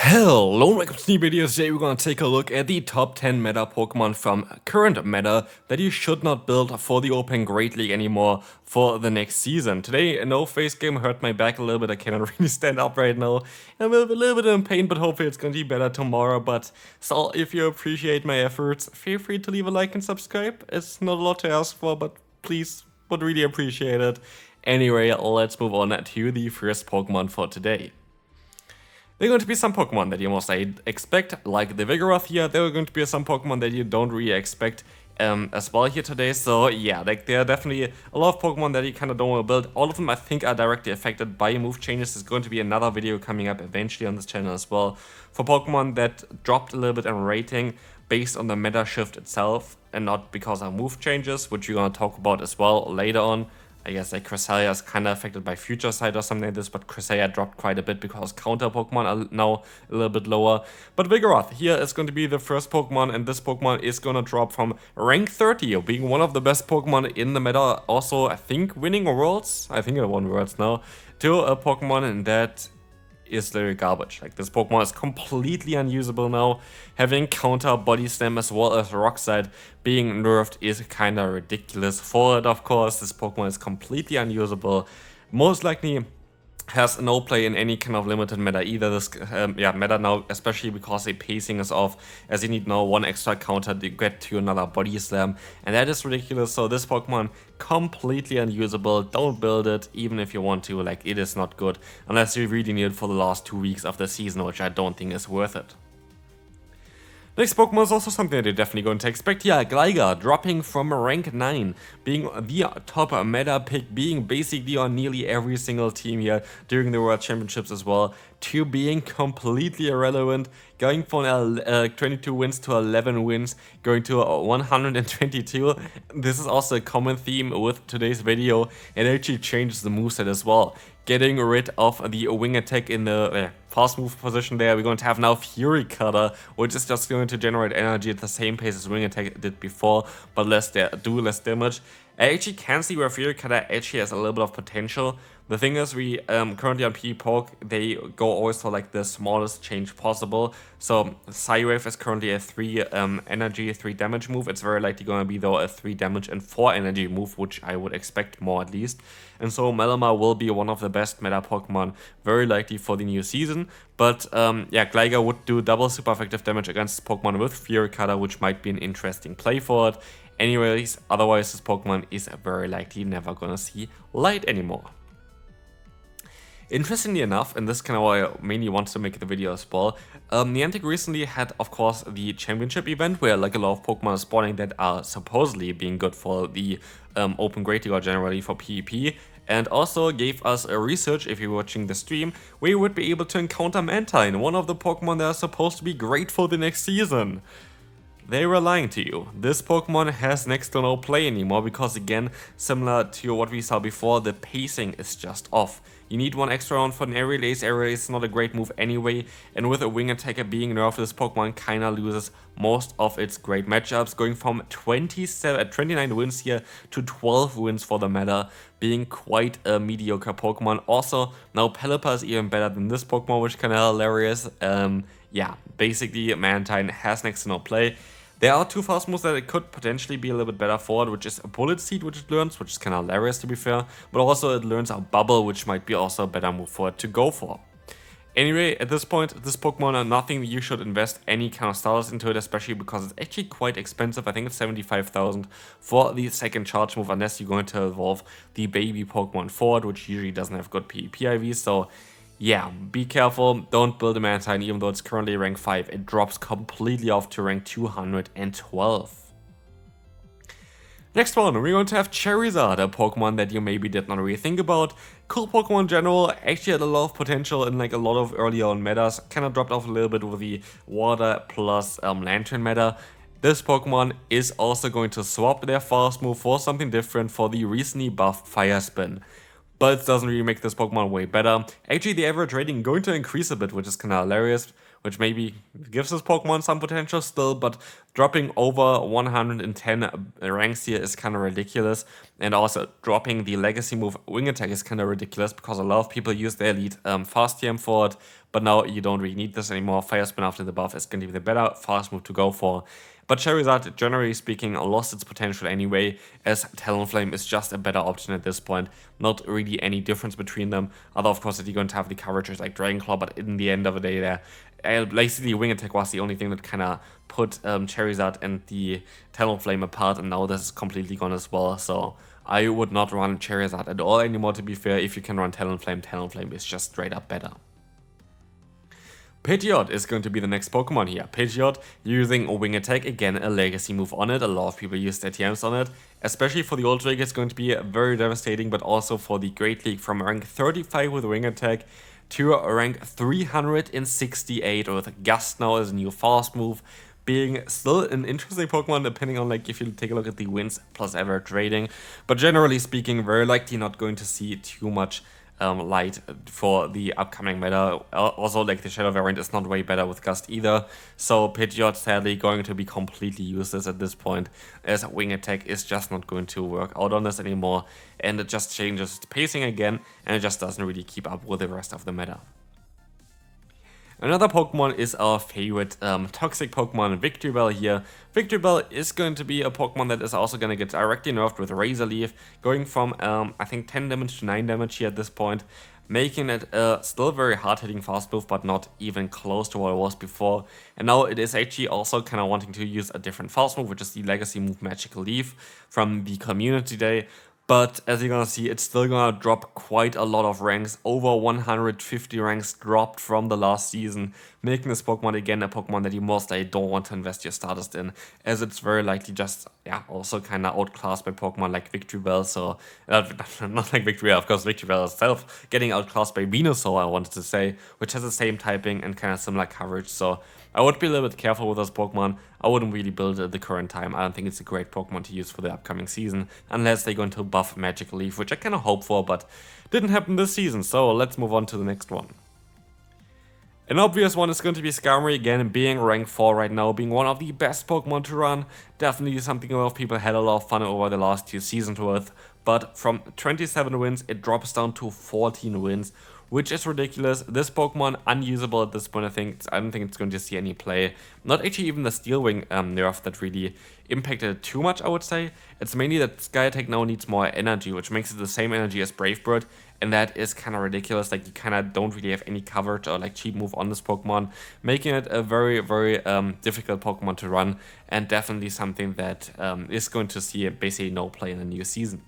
Hello and welcome to the video. Today we're going to take a look at the top 10 meta Pokemon from current meta that you should not build for the Open Great League anymore for the next season. Today, a no-face game hurt my back a little bit. I cannot really stand up right now. I'm a little bit in pain, but hopefully it's going to be better tomorrow. But still, if you appreciate my efforts, feel free to leave a like and subscribe. It's not a lot to ask for, but please, would really appreciate it. Anyway, let's move on to the first Pokemon for today. There are going to be some Pokemon that you most expect, like the Vigoroth here. There are going to be some Pokemon that you don't really expect as well here today. So yeah, like there are definitely a lot of Pokemon that you kind of don't want to build. All of them I think are directly affected by move changes. There's going to be another video coming up eventually on this channel as well for Pokemon that dropped a little bit in rating based on the meta shift itself and not because of move changes, which we're going to talk about as well later on. I guess like Cresselia is kind of affected by Future Sight or something like this, but Cresselia dropped quite a bit because counter Pokemon are now a little bit lower. But Vigoroth here is going to be the first Pokemon, and this Pokemon is going to drop from rank 30, being one of the best Pokemon in the meta. Also, I think winning Worlds, I think it won Worlds now, to a Pokemon that is literally garbage. Like this Pokemon is completely unusable now. Having counter Body Slam as well as Rock Slide being nerfed is kind of ridiculous for it, of course. This Pokemon is completely unusable. Most likely has no play in any kind of limited meta either. This meta now, especially because the pacing is off, as you need now one extra counter to get to another Body Slam, and that is ridiculous. So this Pokemon completely unusable. Don't build it even if you want to. Like, it is not good unless you really need it for the last 2 weeks of the season, which I don't think is worth it. Next Pokemon is also something that you're definitely going to expect. Yeah, Gligar dropping from rank 9, being the top meta pick, being basically on nearly every single team here during the World Championships as well, to being completely irrelevant, going from 22 wins to 11 wins, going to 122. This is also a common theme with today's video. It actually changes the moveset as well. Getting rid of the wing attack in the fast move position there, we're going to have now Fury Cutter, which is just going to generate energy at the same pace as wing attack did before, but do less damage. I actually can see where Fury Cutter actually has a little bit of potential. The thing is, we currently on PvPoke, they go always for like the smallest change possible. So Psywave is currently a 3 energy, 3 damage move. It's very likely going to be though a 3 damage and 4 energy move, which I would expect more at least. And so Malamar will be one of the best meta Pokemon, very likely for the new season. But yeah, Gligar would do double super effective damage against Pokemon with Fury Cutter, which might be an interesting play for it. Anyways, otherwise this Pokemon is very likely never gonna see light anymore. Interestingly enough, and this is kind of why I mainly wanted to make the video as well, Niantic recently had, of course, the championship event where like a lot of Pokemon are spawning that are supposedly being good for the Open Great League or generally for PvP, and also gave us a research, if you're watching the stream, where you would be able to encounter Mantine, one of the Pokemon that are supposed to be great for the next season. They were lying to you. This Pokemon has next to no play anymore because, again, similar to what we saw before, the pacing is just off. You need one extra round for an Aerial Ace. Aerial Ace is not a great move anyway, and with a Wing Attacker being nerfed, this Pokemon kinda loses most of its great matchups, going from 29 wins here to 12 wins for the meta, being quite a mediocre Pokemon. Also, now Pelipper is even better than this Pokemon, which is kinda hilarious. Yeah, basically Mantine has next to no play. There are 2 fast moves that it could potentially be a little bit better for it, which is a Bullet Seed, which it learns, which is kind of hilarious to be fair, but also it learns a Bubble, which might be also a better move for it to go for. Anyway, at this point, this Pokemon are nothing you should invest any kind of stars into it, especially because it's actually quite expensive. I think it's 75,000 for the second charge move, unless you're going to evolve the baby Pokemon for it, which usually doesn't have good PvP IVs, so yeah, be careful, don't build a Mantine even though it's currently rank 5, it drops completely off to rank 212. Next one, we're going to have Charizard, a Pokemon that you maybe did not really think about. Cool Pokemon in general, actually had a lot of potential in like a lot of early on metas, kind of dropped off a little bit with the Water plus Lantern meta. This Pokemon is also going to swap their fast move for something different for the recently buffed Fire Spin. But it doesn't really make this Pokemon way better. Actually, the average rating going to increase a bit, which is kind of hilarious, which maybe gives this Pokemon some potential still, but dropping over 110 ranks here is kind of ridiculous. And also dropping the legacy move Wing Attack is kind of ridiculous because a lot of people use their elite fast TM for it, but now you don't really need this anymore. Fire Spin after the buff is going to be the better fast move to go for. But Charizard, generally speaking, lost its potential anyway, as Talonflame is just a better option at this point. Not really any difference between them. Although, of course, that you're going to have the coverages like Dragon Claw, but in the end of the day, there, basically Wing Attack was the only thing that kind of put Charizard and the Talonflame apart, and now this is completely gone as well. So I would not run Charizard at all anymore, to be fair. If you can run Talonflame, Talonflame is just straight up better. Pidgeot is going to be the next Pokemon here. Pidgeot using a Wing Attack, again a legacy move on it. A lot of people use their TMs on it. Especially for the Ultra League, it's going to be very devastating, but also for the Great League from rank 35 with Wing Attack to rank 368 with Gust now as a new fast move, being still an interesting Pokemon depending on like if you take a look at the wins plus average rating. But generally speaking, very likely not going to see too much light for the upcoming meta. Also, like the Shadow variant is not way better with Gust either, so Pidgeot sadly going to be completely useless at this point, as Wing Attack is just not going to work out on this anymore, and it just changes its pacing again, and it just doesn't really keep up with the rest of the meta. Another Pokemon is our favorite toxic Pokemon, Victreebel here. Victreebel is going to be a Pokemon that is also going to get directly nerfed with Razor Leaf, going from I think 10 damage to 9 damage here at this point, making it still very hard-hitting fast move, but not even close to what it was before. And now it is actually also kind of wanting to use a different fast move, which is the legacy move Magical Leaf from the Community Day. But as you're gonna see, it's still gonna drop quite a lot of ranks. Over 150 ranks dropped from the last season, making this Pokemon again a Pokemon that you most likely don't want to invest your Stardust in, as it's very likely just, also kind of outclassed by Pokemon like Victreebel. So, not like Victreebel, of course, Victreebel itself getting outclassed by Venusaur, I wanted to say, which has the same typing and kind of similar coverage. So, I would be a little bit careful with this Pokemon. I wouldn't really build it at the current time. I don't think it's a great Pokemon to use for the upcoming season, unless they're going to buff Magical Leaf, which I kind of hope for, but didn't happen this season. So let's move on to the next one. An obvious one is going to be Skarmory again, being rank 4 right now, being one of the best Pokemon to run. Definitely something a lot of people had a lot of fun over the last 2 seasons with. But from 27 wins, it drops down to 14 wins, which is ridiculous. This Pokemon unusable at this point. I don't think it's going to see any play. Not actually even the Steel Wing nerf that really impacted it too much, I would say. It's mainly that Sky Attack now needs more energy, which makes it the same energy as Brave Bird, and that is kind of ridiculous. Like, you kind of don't really have any coverage or like cheap move on this Pokemon, making it a very, very difficult Pokemon to run, and definitely something that is going to see basically no play in the new season.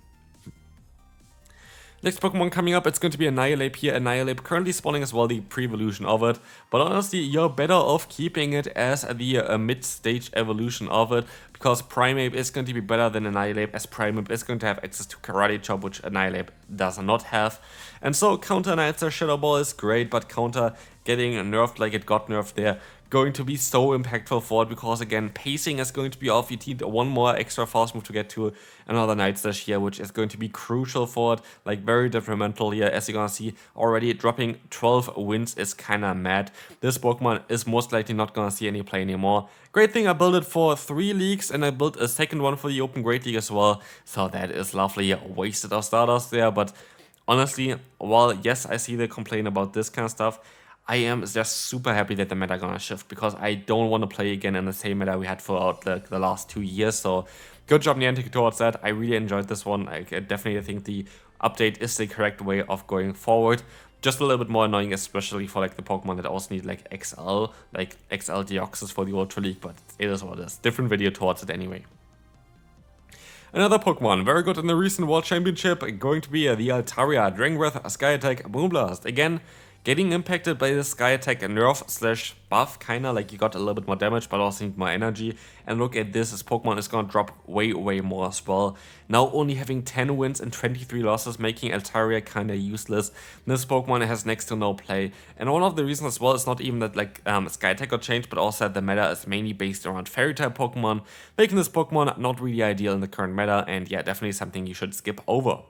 Next Pokemon coming up, it's going to be Annihilape here. Annihilape currently spawning as well, the pre-evolution of it. But honestly, you're better off keeping it as the mid-stage evolution of it, because Primeape is going to be better than Annihilape, as Primeape is going to have access to Karate Chop, which Annihilape does not have. And so Counter Night's Shadow Ball is great, but Counter getting nerfed like it got nerfed there, going to be so impactful for it, because again, pacing is going to be off. You need one more extra fast move to get to another Night Slash here, which is going to be crucial for it, like very detrimental here. As you're gonna see already, dropping 12 wins is kinda mad. This Pokemon is most likely not gonna see any play anymore. Great thing, I built it for 3 leagues, and I built a second one for the Open Great League as well, so that is lovely. Wasted our Stardust there, but honestly, while yes, I see the complaint about this kind of stuff, I am just super happy that the meta gonna shift, because I don't want to play again in the same meta we had throughout the last 2 years. So good job Niantic towards that. I really enjoyed this one. I definitely think the update is the correct way of going forward. Just a little bit more annoying, especially for like the Pokemon that also need like XL Deoxys for the Ultra League, but it is what it is. Different video towards it anyway. Another Pokemon, very good in the recent World Championship, going to be the Altaria, Dragon Breath, Sky Attack, Moonblast. Again, getting impacted by the Sky Attack nerf slash buff, kinda like you got a little bit more damage, but also need more energy. And look at this Pokemon is gonna drop way more as well. Now only having 10 wins and 23 losses, making Altaria kinda useless. This Pokemon has next to no play. And one of the reasons as well is not even that like Sky Attack got changed, but also that the meta is mainly based around Fairy type Pokemon, making this Pokemon not really ideal in the current meta, and yeah, definitely something you should skip over.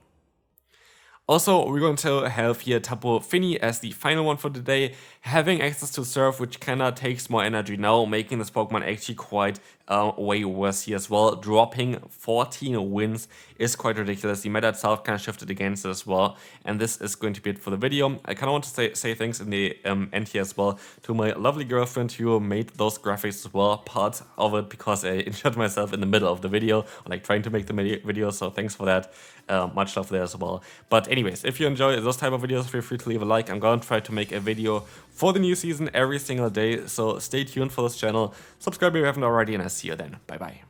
Also, we're going to have here Tapu Fini as the final one for today, having access to Surf, which kinda takes more energy now, making this Pokemon actually quite way worse here as well. Dropping 14 wins is quite ridiculous. The meta itself kind of shifted against it as well, and this is going to be it for the video. I kind of want to say thanks in the end here as well to my lovely girlfriend who made those graphics as well, part of it, because I injured myself in the middle of the video, like trying to make the video, so thanks for that. Much love there as well. But anyways, if you enjoy those type of videos, feel free to leave a like. I'm going to try to make a video for the new season every single day, so stay tuned for this channel. Subscribe if you haven't already, and I'll see you then. Bye bye.